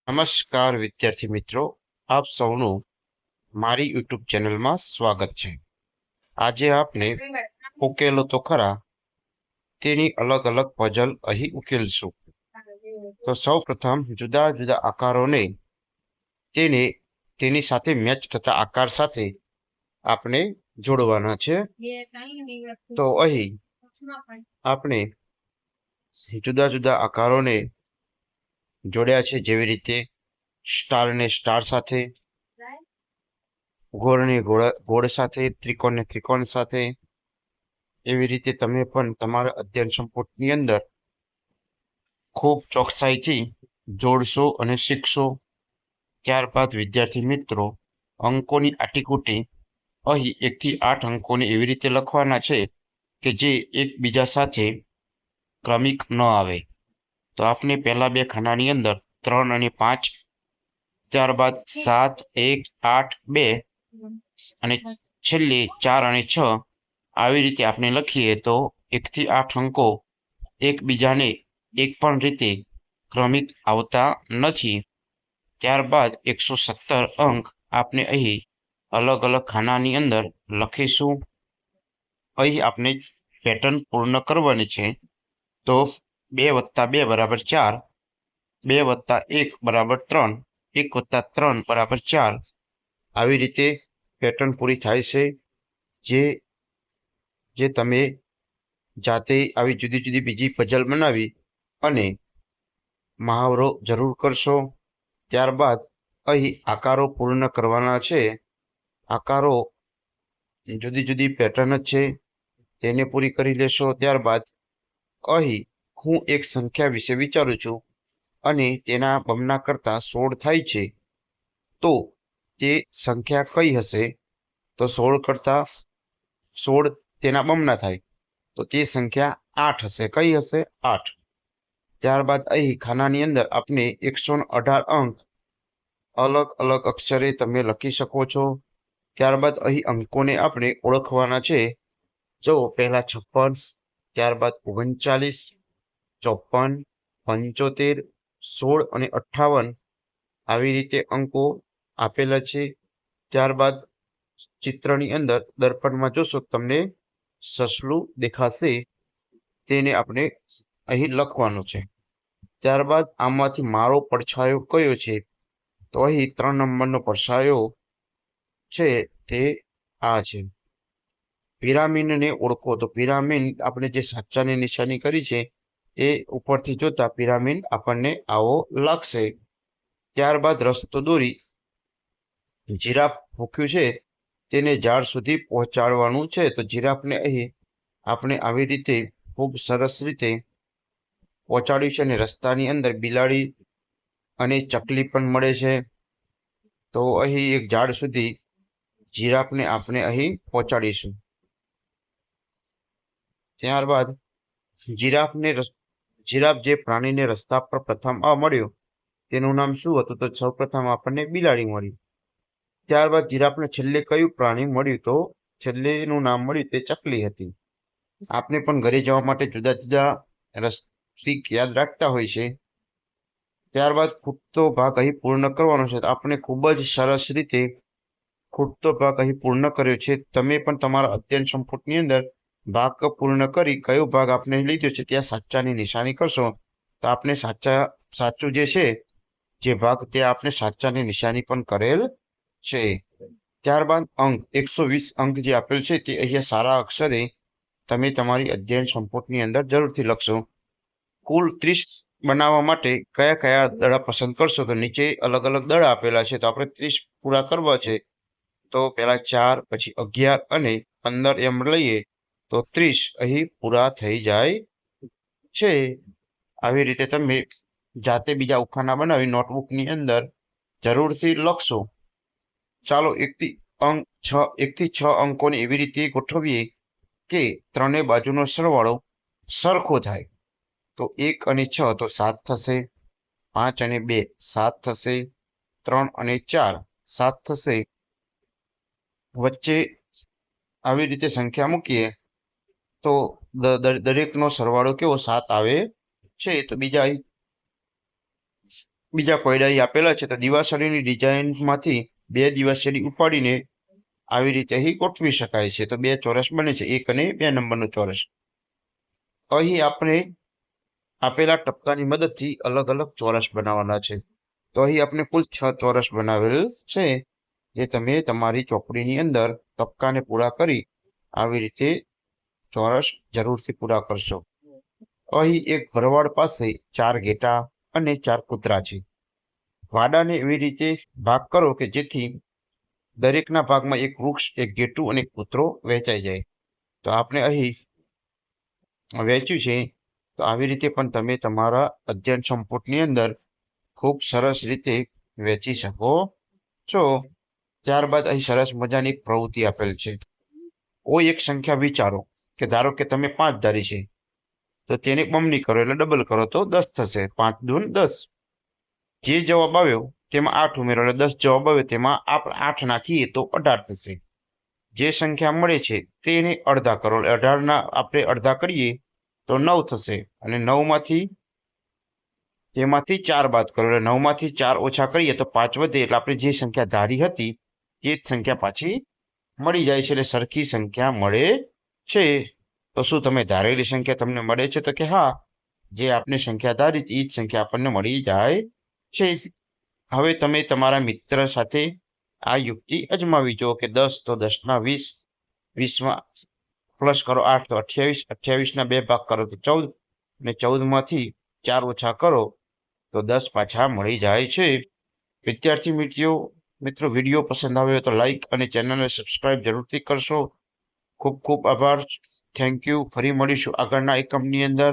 નમસ્કાર વિદ્યાર્થી મિત્રો, આપ સૌનું મારી યુટ્યુબ ચેનલમાં સ્વાગત છે। આજે આપણે ઉકેલો તો ખરા તેની અલગ અલગ પઝલ અહીં ઉકેલશું। તો સૌ પ્રથમ જુદા જુદા આકારોને તેની સાથે મેચ થતા આકાર સાથે આપણે જોડવાના છે। તો અહીં આપણે જુદા જુદા આકારોને જોડ્યા છે, જેવી રીતે સ્ટારને સ્ટાર સાથે, ગોળને ગોળ સાથે, ત્રિકોણને ત્રિકોણ સાથે। એવી રીતે તમે પણ તમારા અધ્યયન સંપુટની અંદર ખૂબ ચોકસાઈથી જોડશો અને શીખશો। ત્યારબાદ વિદ્યાર્થી મિત્રો, અંકોની આટીકૂટી અહીં 1 થી 8 અંકોને એવી રીતે લખવાના છે કે જે એકબીજા સાથે ક્રમિક ન આવે। તો આપણે પહેલા બે ખાનાની અંદર 3 અને 5, ત્યારબાદ 7, 1, 8, 2 અને છેલ્લે 4 અને 6 આવી રીતે આપણે લખીએ તો 1 થી 8 અંકો એકબીજાને એક પણ રીતે ક્રમિક આવતા નથી। ત્યારબાદ 117 અંક આપણે અહીં અલગ અલગ ખાનાની અંદર લખીશું। અહીં આપણે પેટર્ન પૂર્ણ કરવાની છે। તો 2 + 2 = 4, 2 + 1 = 3, 1 + 3 = 4 આવી રીતે પેટર્ન પૂરી થાય છે। જે તમે જાતે આવી જુદી જુદી બીજી પઝલ બનાવી અને મહાવરો જરૂર કરશો। ત્યારબાદ અહીં આકારો પૂર્ણ કરવાના છે। આકારો જુદી જુદી પેટર્ન છે, તેને પૂરી કરી લેશો। ત્યારબાદ અહીં હું એક સંખ્યા વિશે વિચારું છું અને તેના બમણા કરતાં 16 થાય છે, તો તે સંખ્યા કઈ હશે? તો 16 કરતાં 16 તેના બમણા થાય તો તે સંખ્યા 8 હશે। કઈ હશે? 8। ત્યારબાદ અહીં ખાનાની અંદર આપણે 118 અંક અલગ અલગ અક્ષરે તમે લખી શકો છો। ત્યારબાદ અહીં અંકોને આપણે ઓળખવાના છે। જો પહેલા 56, ત્યારબાદ 39, 54, 75, 16 અને 58 આવી રીતે અંકો આપેલા છે। ત્યારબાદ ચિત્રની અંદર દર્પણમાં જોશો તમને સસલું દેખાશે, તેને આપણે અહીં લખવાનું છે। ત્યારબાદ આમાંથી મારો પડછાયો કયો છે? તો અહીં 3 નંબરનો પડછાયો છે તે આ છે। પિરામિડને ઓળખો, તો પિરામિડ આપણે જે સાચાની નિશાની કરી છે એ ઉપરથી જોતા પિરામિડ આપણને આવો લાગશે। ત્યારબાદ રસ્તો દોરી જીરાફ ભૂખ્યું છે તેને ઝાડ સુધી પહોંચાડવાનું છે। તો જીરાફને અહીં આપણે આવી રીતે ખૂબ સરસ રીતે પહોંચાડ્યું છે અને રસ્તાની અંદર બિલાડી અને ચકલી પણ મળે છે। તો અહીં એક ઝાડ સુધી જીરાફને આપણે અહીં પહોંચાડીશું। ત્યારબાદ જીરાફ જે પ્રાણીને રસ્તા પર પ્રથમ મળ્યું તેનું નામ શું હતું? તો સૌપ્રથમ આપણને બિલાડી મળી। ત્યારબાદ જીરાફને છેલ્લે કયું પ્રાણી મળ્યું? તો છેલ્લેનું નામ મળ્યું તે ચકલી હતી। આપણે પણ ઘરે જવા માટે જુદા જુદા રસ્તિક યાદ રાખતા હોય છે। ત્યારબાદ ખૂટતો ભાગ અહીં પૂર્ણ કરવાનો છે। તો આપણે ખૂબ જ સરસ રીતે ખૂટતો ભાગ અહીં પૂર્ણ કર્યો છે। તમે પણ તમારા અધ્યયન સંપુટની અંદર ભાગ પૂર્ણ કરી કયો ભાગ આપણે લીધો છે ત્યાં સાચાની નિશાની કરશો તો આપણે સાચું જે ભાગ તે આપણે સાચાની નિશાની પણ કરેલ છે। ત્યારબાદ અંક 120 અંક જે આપેલ છે તે અહીંયા સારા અક્ષરે તમે તમારી અધ્યયન સંપુટની અંદર જરૂરથી લખશો। કુલ 30 બનાવવા માટે કયા કયા દડા પસંદ કરશો? તો નીચે અલગ અલગ દડા આપેલા છે, તો આપણે 30 પૂરા કરવા છે। તો પહેલા 4, પછી 11 અને 15 એમ લઈએ તો 30 અહીં પૂરા થઈ જાય છે। આવી રીતે તમે જાતે બીજા ઉખાના બનાવી નોટબુકની અંદર જરૂરથી લખશો। ચાલો 1 થી 6 અંકોને એવી રીતે ગોઠવીએ કે ત્રણેય બાજુનો સરવાળો સરખો થાય। તો 1 અને 6 તો 7 થશે, 5 અને 2 7 થશે, 3 અને 4 7 થશે। વચ્ચે આવી રીતે સંખ્યા મૂકીએ તો દરેકનો સરવાળો કેવો 7 આવે છે। તો બીજા બીજા કોયડા અહીં આપેલા છે. તો દિવાસળીની ડિઝાઇનમાંથી 2 દિવાસળી ઉપાડીને આવી રીતે અહીં ગોઠવી શકાય છે. તો 2 ચોરસ બને છે, 1 અને 2 નંબરનો ચોરસ. અહીં આપણે આપેલા ટપકાની મદદથી અલગ અલગ ચોરસ બનાવવાના છે. તો અહીં આપણે કુલ 6 ચોરસ બનાવેલ છે, જે તમે તમારી ચોપડીની અંદર ટપકાને પૂરા કરી આવી રીતે ચોરસ જરૂરથી પૂરા કરશો. અહીં એક ભરવાડ પાસે 4 ઘેટા અને 4 કૂતરા છે. વાડાને એવી રીતે ભાગ કરો કે જેથી દરેકના ભાગમાં એક વૃક્ષ, એક ઘેટું અને એક કૂતરો વહેંચાઈ જાય. તો આપણે અહીં વહેંચ્યું છે. તો આવી રીતે પણ તમે તમારા અધ્યયન સંપુટની અંદર ખૂબ સરસ રીતે વહેંચી શકો છો. ત્યારબાદ અહીં સરસ મજાની એક પ્રવૃત્તિ આપેલ છે. કોઈ એક સંખ્યા વિચારો કે ધારો કે તમે 5 ધારી છે, તો તેને બમણી કરો એટલે ડબલ કરો તો 10 થશે. 5 દૂન 10. જે જવાબ આવ્યો તેમાં 8 ઉમેરો એટલે 10 જવાબ આવ્યો તેમાં આપણે 8 નાખીએ તો 18 થશે. જે સંખ્યા મળે છે તેને અડધા કરો, 18ના આપણે અડધા કરીએ તો 9 થશે. અને 9માંથી તેમાંથી 4 બાદ કરો એટલે 9માંથી 4 ઓછા કરીએ તો 5 વધે. એટલે આપણે જે સંખ્યા ધારી હતી તે જ સંખ્યા પાછી મળી જાય છે, એટલે સરખી સંખ્યા મળે છે. તો શું તમે ધારેલી સંખ્યા તમને મળે છે? તો કે હા, જે આપણે સંખ્યા ધારી એ જ સંખ્યા આપણને મળી જાય છે. હવે તમે તમારા મિત્ર સાથે આ યુક્તિ અજમાવી જુઓ કે 10 તો 10ના 20, 20માં પ્લસ કરો 8 તો 28, 28ના 2 ભાગ કરો તો 14, અને 14માંથી 4 ઓછા કરો તો 10 પાછા મળી જાય છે. વિદ્યાર્થી મિત્રો વિડીયો પસંદ આવ્યો તો લાઈક અને ચેનલને સબસ્ક્રાઇબ જરૂરથી કરશો. ખૂબ ખૂબ આભાર. Thank you. ફરી મળીશું આગળના એકમની અંદર.